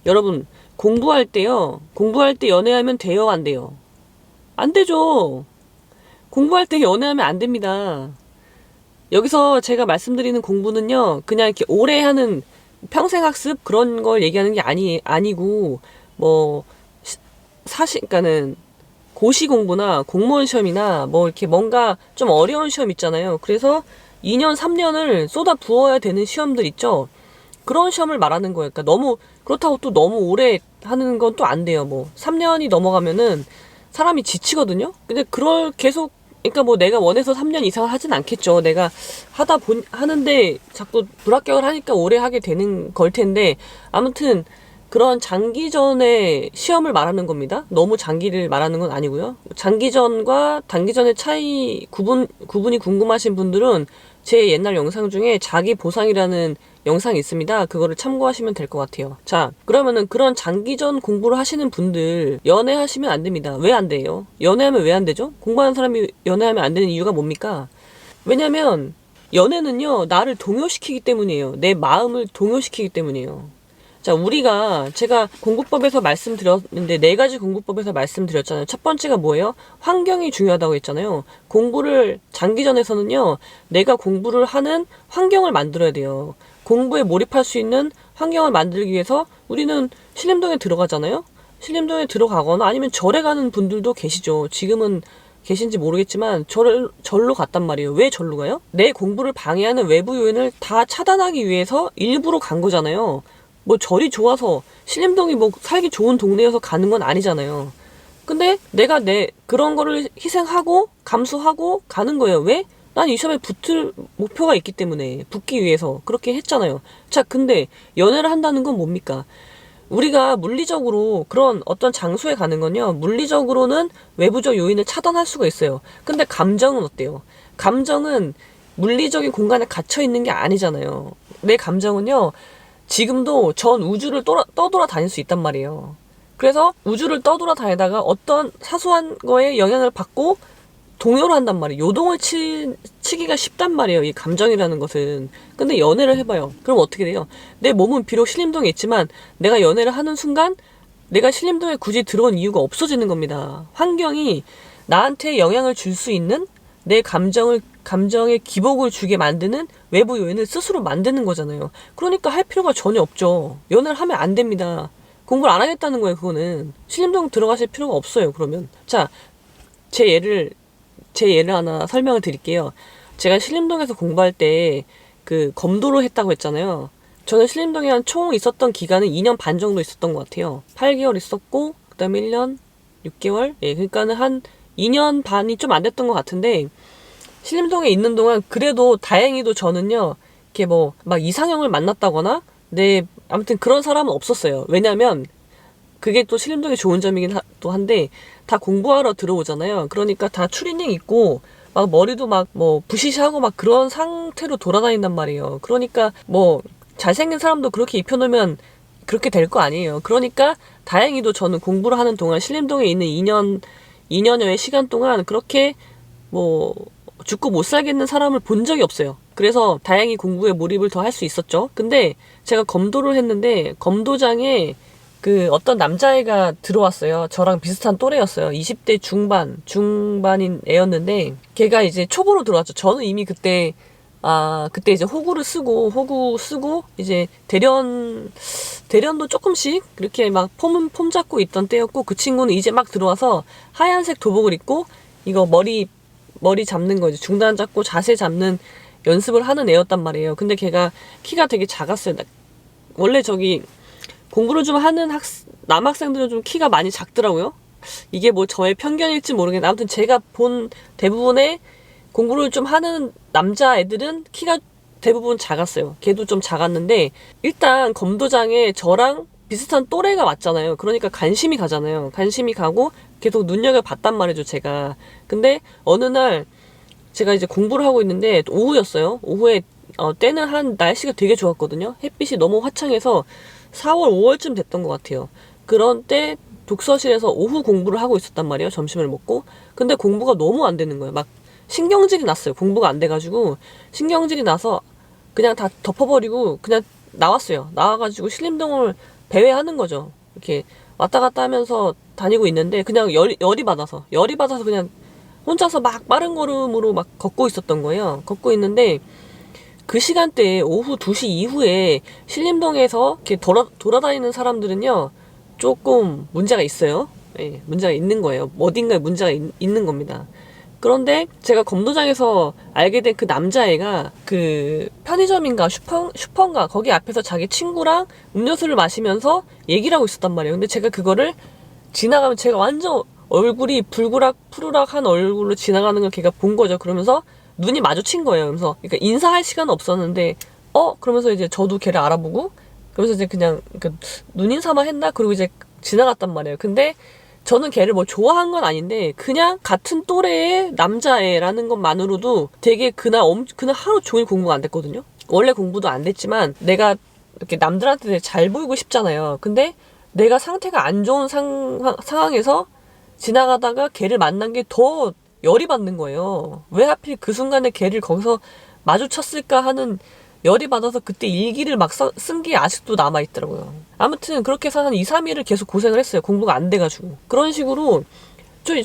여러분, 공부할 때요. 공부할 때 연애하면 돼요, 안 돼요? 안 되죠. 공부할 때 연애하면 안 됩니다. 여기서 제가 말씀드리는 공부는요, 그냥 이렇게 오래 하는 평생 학습 그런 걸 얘기하는 게 아니고, 뭐, 그러니까는 고시 공부나 공무원 시험이나 뭐 이렇게 뭔가 좀 어려운 시험 있잖아요. 그래서 2년, 3년을 쏟아 부어야 되는 시험들 있죠. 그런 시험을 말하는 거예요. 그러니까 너무, 그렇다고 또 너무 오래 하는 건 또 안 돼요. 뭐, 3년이 넘어가면은 사람이 지치거든요? 근데 계속, 그러니까 뭐 내가 원해서 3년 이상을 하진 않겠죠. 내가 하는데 자꾸 불합격을 하니까 오래 하게 되는 걸 텐데, 아무튼, 그런 장기전의 시험을 말하는 겁니다. 너무 장기를 말하는 건 아니고요. 장기전과 단기전의 구분이 궁금하신 분들은 제 옛날 영상 중에 자기 보상이라는 영상이 있습니다. 그거를 참고하시면 될 것 같아요. 자, 그러면은 그런 장기전 공부를 하시는 분들 연애하시면 안 됩니다. 왜 안 돼요? 연애하면 왜 안 되죠? 공부하는 사람이 연애하면 안 되는 이유가 뭡니까? 왜냐면 연애는요, 나를 동요시키기 때문이에요. 내 마음을 동요시키기 때문이에요. 자, 제가 공부법에서 말씀드렸는데, 4가지 공부법에서 말씀드렸잖아요. 첫 번째가 뭐예요? 환경이 중요하다고 했잖아요. 장기전에서는요, 내가 공부를 하는 환경을 만들어야 돼요. 공부에 몰입할 수 있는 환경을 만들기 위해서 우리는 신림동에 들어가잖아요? 신림동에 들어가거나 아니면 절에 가는 분들도 계시죠. 지금은 계신지 모르겠지만, 절로 갔단 말이에요. 왜 절로 가요? 내 공부를 방해하는 외부 요인을 다 차단하기 위해서 일부러 간 거잖아요. 뭐 절이 좋아서 신림동이 뭐 살기 좋은 동네여서 가는 건 아니잖아요. 근데 내가 그런 거를 희생하고 감수하고 가는 거예요. 왜? 난 이 시험에 붙을 목표가 있기 때문에 붙기 위해서 그렇게 했잖아요. 자, 근데 연애를 한다는 건 뭡니까? 우리가 물리적으로 그런 어떤 장소에 가는 건요, 물리적으로는 외부적 요인을 차단할 수가 있어요. 근데 감정은 어때요? 감정은 물리적인 공간에 갇혀 있는 게 아니잖아요. 내 감정은요, 지금도 전 우주를 떠돌아 다닐 수 있단 말이에요. 그래서 우주를 떠돌아 다니다가 어떤 사소한 거에 영향을 받고 동요를 한단 말이에요. 요동을 치기가 쉽단 말이에요. 이 감정이라는 것은. 근데 연애를 해봐요. 그럼 어떻게 돼요? 내 몸은 비록 신림동에 있지만 내가 연애를 하는 순간 내가 신림동에 굳이 들어온 이유가 없어지는 겁니다. 환경이 나한테 영향을 줄 수 있는 내 감정에 기복을 주게 만드는 외부 요인을 스스로 만드는 거잖아요. 그러니까 할 필요가 전혀 없죠. 연애를 하면 안 됩니다. 공부를 안 하겠다는 거예요, 그거는. 신림동 들어가실 필요가 없어요, 그러면. 자, 제 예를 하나 설명을 드릴게요. 제가 신림동에서 공부할 때 검도를 했다고 했잖아요. 저는 신림동에 총 있었던 기간은 2년 반 정도 있었던 것 같아요. 8개월 있었고, 그 다음에 1년 6개월? 예, 그러니까는 한 2년 반이 좀 안 됐던 것 같은데, 신림동에 있는 동안 그래도 다행히도 저는요, 이렇게 뭐, 막 이상형을 만났다거나, 아무튼 그런 사람은 없었어요. 왜냐면, 그게 또 신림동의 좋은 점이긴 또 한데, 다 공부하러 들어오잖아요. 그러니까 다 추리닝 입고, 막 머리도 막 뭐 부시시하고 막 그런 상태로 돌아다닌단 말이에요. 그러니까 뭐, 잘생긴 사람도 그렇게 입혀놓으면 그렇게 될 거 아니에요. 그러니까 다행히도 저는 공부를 하는 동안 신림동에 있는 2년여의 시간 동안 그렇게 뭐, 죽고 못 살겠는 사람을 본 적이 없어요. 그래서 다행히 공부에 몰입을 더 할 수 있었죠. 근데 제가 검도를 했는데 검도장에 어떤 남자애가 들어왔어요. 저랑 비슷한 또래였어요. 20대 중반인 애였는데 걔가 이제 초보로 들어왔죠. 저는 이미 그때 이제 호구 쓰고 이제 대련도 조금씩 그렇게 막 폼 잡고 있던 때였고, 그 친구는 이제 막 들어와서 하얀색 도복을 입고 이거 머리 잡는 거 이제 중단 잡고 자세 잡는 연습을 하는 애였단 말이에요. 근데 걔가 키가 되게 작았어요. 원래 공부를 좀 하는 남학생들은 좀 키가 많이 작더라고요. 이게 뭐 저의 편견일지 모르겠는데, 아무튼 제가 본 대부분의 공부를 좀 하는 남자애들은 키가 대부분 작았어요. 걔도 좀 작았는데, 일단 검도장에 저랑 비슷한 또래가 왔잖아요. 그러니까 관심이 가잖아요. 관심이 가고 계속 눈여겨봤단 말이죠, 제가. 근데 어느 날 제가 이제 공부를 하고 있는데 오후였어요. 오후에 때는 날씨가 되게 좋았거든요. 햇빛이 너무 화창해서 4월, 5월쯤 됐던 것 같아요. 그런 때 독서실에서 오후 공부를 하고 있었단 말이에요. 점심을 먹고. 근데 공부가 너무 안 되는 거예요. 막 신경질이 났어요. 공부가 안 돼가지고 신경질이 나서 그냥 다 덮어버리고 그냥 나왔어요. 나와가지고 신림동을 배회하는 거죠. 이렇게 왔다 갔다 하면서 다니고 있는데 그냥 열이 받아서 그냥 혼자서 막 빠른 걸음으로 막 걷고 있었던 거예요. 걷고 있는데 그 시간대에 오후 2시 이후에 신림동에서 이렇게 돌아다니는 사람들은요, 조금 문제가 있어요. 예, 문제가 있는 거예요. 어딘가에 문제가 있는 겁니다. 그런데 제가 검도장에서 알게 된 그 남자애가 그 편의점인가 슈퍼인가 거기 앞에서 자기 친구랑 음료수를 마시면서 얘기를 하고 있었단 말이에요. 근데 제가 그거를 지나가면 제가 완전 얼굴이 불구락 푸르락한 얼굴로 지나가는 걸 걔가 본 거죠. 그러면서 눈이 마주친 거예요. 그래서 그러니까 인사할 시간은 없었는데 그러면서 이제 저도 걔를 알아보고 그러면서 이제 그냥 그러니까 눈인사만 했나? 그리고 이제 지나갔단 말이에요. 근데 저는 걔를 뭐 좋아한 건 아닌데 그냥 같은 또래의 남자애라는 것만으로도 되게 그날 하루 종일 공부가 안 됐거든요. 원래 공부도 안 됐지만 내가 이렇게 남들한테 되게 잘 보이고 싶잖아요. 근데 내가 상태가 안 좋은 상황에서 지나가다가 걔를 만난 게 더 열이 받는 거예요. 왜 하필 그 순간에 걔를 거기서 마주쳤을까 하는 열이 받아서 그때 일기를 막 쓴 게 아직도 남아있더라고요. 아무튼 그렇게 해서 한 2, 3일을 계속 고생을 했어요. 공부가 안 돼가지고. 그런 식으로 저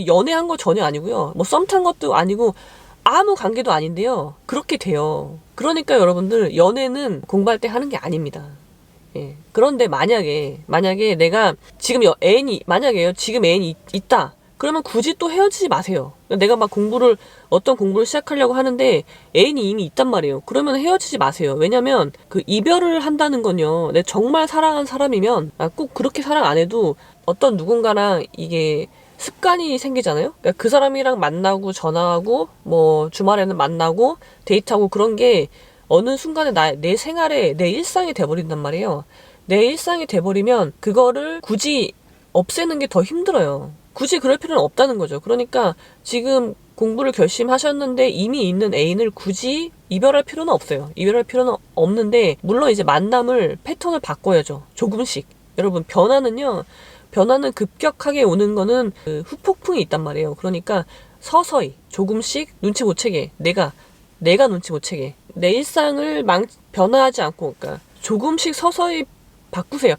연애한 거 전혀 아니고요. 뭐 썸 탄 것도 아니고 아무 관계도 아닌데요. 그렇게 돼요. 그러니까 여러분들 연애는 공부할 때 하는 게 아닙니다. 예. 그런데 만약에 내가 지금 만약에요. 지금 애인이 있다. 그러면 굳이 또 헤어지지 마세요. 내가 막 어떤 공부를 시작하려고 하는데 애인이 이미 있단 말이에요. 그러면 헤어지지 마세요. 왜냐면 그 이별을 한다는 건요. 내가 정말 사랑한 사람이면 꼭 그렇게 사랑 안 해도 어떤 누군가랑 이게 습관이 생기잖아요. 그러니까 그 사람이랑 만나고 전화하고 뭐 주말에는 만나고 데이트하고 그런 게 어느 순간에 내 생활에 내 일상이 돼버린단 말이에요. 내 일상이 돼버리면 그거를 굳이 없애는 게 더 힘들어요. 굳이 그럴 필요는 없다는 거죠. 그러니까 지금 공부를 결심하셨는데 이미 있는 애인을 굳이 이별할 필요는 없어요. 이별할 필요는 없는데 물론 이제 만남을 패턴을 바꿔야죠. 조금씩. 여러분 변화는 급격하게 오는 거는 그 후폭풍이 있단 말이에요. 그러니까 서서히 조금씩 눈치 못 채게 내가 눈치 못 채게 내 일상을 변화하지 않고 그러니까 조금씩 서서히 바꾸세요.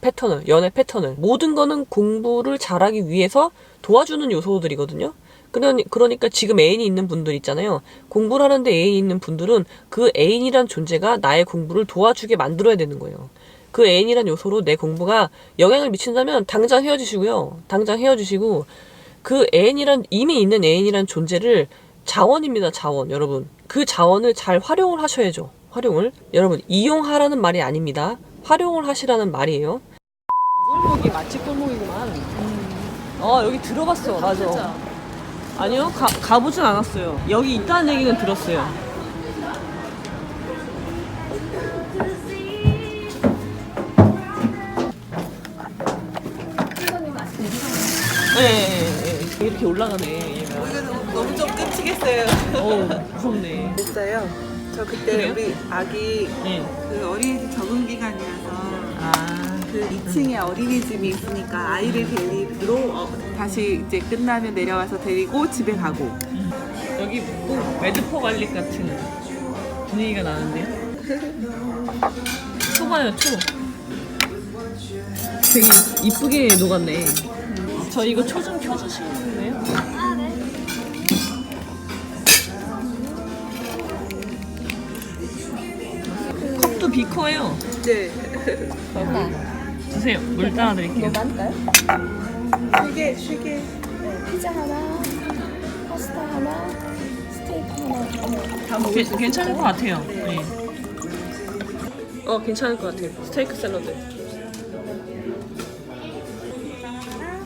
연애 패턴을. 모든 거는 공부를 잘하기 위해서 도와주는 요소들이거든요. 그러니까 지금 애인이 있는 분들 있잖아요. 공부를 하는데 애인이 있는 분들은 그 애인이란 존재가 나의 공부를 도와주게 만들어야 되는 거예요. 그 애인이란 요소로 내 공부가 영향을 미친다면 당장 헤어지시고요. 당장 헤어지시고 그 이미 있는 애인이란 존재를 자원입니다. 자원. 여러분. 그 자원을 잘 활용을 하셔야죠. 활용을. 여러분 이용하라는 말이 아닙니다. 활용을 하시라는 말이에요. 골목이 맛집 골목이구만. 여기 들어봤어. 맞아. 진짜. 아니요, 가보진 않았어요. 여기 있다는 얘기는 들었어요. 네. 이렇게 올라가네, 얘가. 너무 좀 끔찍했어요. 무섭네. 됐어요. 저 그때 그래요? 우리 아기 그 어린이집 적응 기간이라서 그 2층에 어린이집이 있으니까 아이를 데리러 다시 이제 끝나면 내려와서 데리고 집에 가고. 여기 꼭 매드퍼 갈릭 같은 분위기가 나는데요. 초봐요, 초. 되게 이쁘게 녹았네. 저 이거 초 좀 켜주시겠네요? 아, 네. 컵도 비커예요. 네. 주세요. 물 따라 드릴게요. 뭐 많을까요? 쉬게. 네, 피자 하나, 파스타 하나, 스테이크 하나. 다 먹을 수 있을까요? 괜찮을 것 같아요. 네. 괜찮을 것 같아요. 스테이크 샐러드.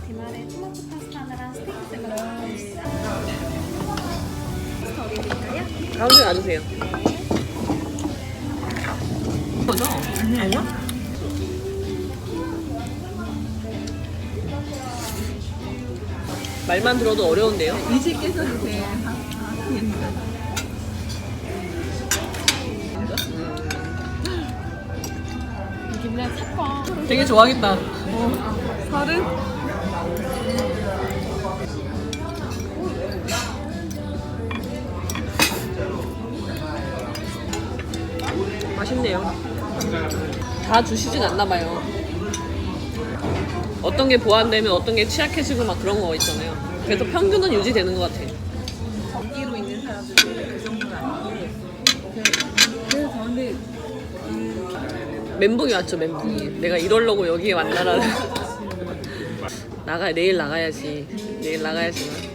비마레 토마토 파스타 하나랑 스테이크 샐러드 주세요. 더 올려드릴까요? 가운데 놔주세요. 뭐죠? 아니요? 말만 들어도 어려운데요? 이식께서 주세요. 김내 사과. 되게 좋아하겠다. 서른? 맛있네요. 다 주시진 않나 봐요. 어떤 게 보완되면 어떤 게 취약해지고 막 그런 거 있잖아요. 그래서 평균은 유지되는 것 같아. 인기로 있는 사람들은 그 정도는 아닌데 그래서 저는 멘붕이 왔죠, 멘붕이. 내가 이러려고 여기에 왔나라는. 내일 나가야지. 내일 나가야지.